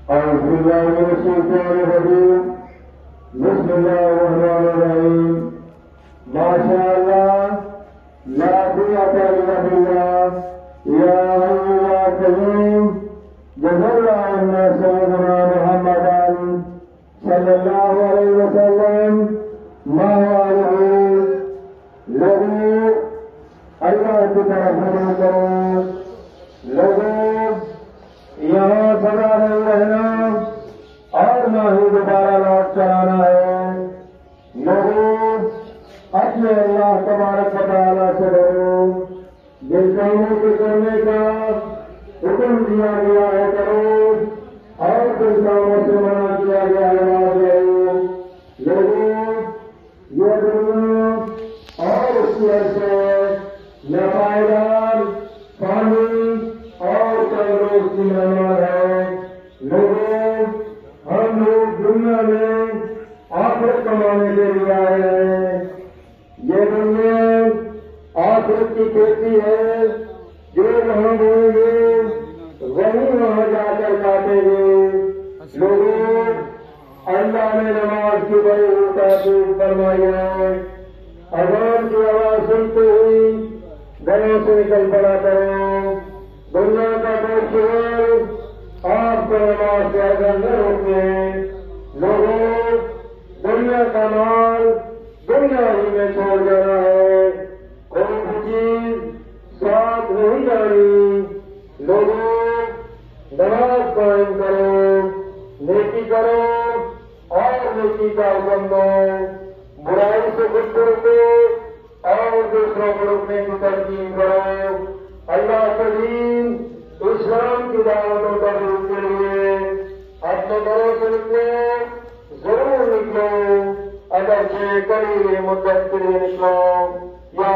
أعوذ بالله من الشيطان الرجيم بسم الله الرحمن الرحيم ما شاء الله لا قوة إلا بالله يا حي يا قيوم جزا الله عنا سيدنا محمدا صلى الله عليه وسلم ما عليه لوگوں اللہ کی طرف رجوع کرو لوگوں یہاں سدا نہیں رہنا اور نہ ہی دوبارہ لوٹ چلانا ہے لوگوں اپنے اللہ تبارک و تعالیٰ سے ڈرو جن کاموں کے کرنے کا حکم دیا گیا ہے کرو اور جن کاموں سے منع کیا گیا ہے نہ کرو لوگوں یہ دنیا اور اس کی سے ناپائیدار پانی اور روز کی مہمان ہے لوگوں ہم لوگ دنیا میں آخرت کمانے کے لیے آئے ہیں یہ دنیا آخرت کی کھیتی ہے جو وہاں بولیں گے وہی وہاں جا کر کاٹیں گے لوگوں اللہ نے نماز کی بڑی تحقیق فرمائی ہے اذان کی آواز سنتے ہی گھروں سے نکل پڑا کرو دنیا کا کوئی شہر آپ کو نماز سے اگر نہ روکے لوگوں دنیا کا مال دنیا ہی میں چھوڑ دینا ہے کوئی بھی چیز ساتھ نہیں جانی لوگوں نماز قائم کرو نیکی کرو اور نیکی کا حکم دو برائی سے خود کو روکو اور دوسروں کو روکنے کی ترکیب کرو اللہ کے دین اسلام کی دعوتوں کا روپ کے لیے اپنے گھروں سے نکلو ضرور نکلو اگرچہ کڑی مدت کے لیے نکلو یا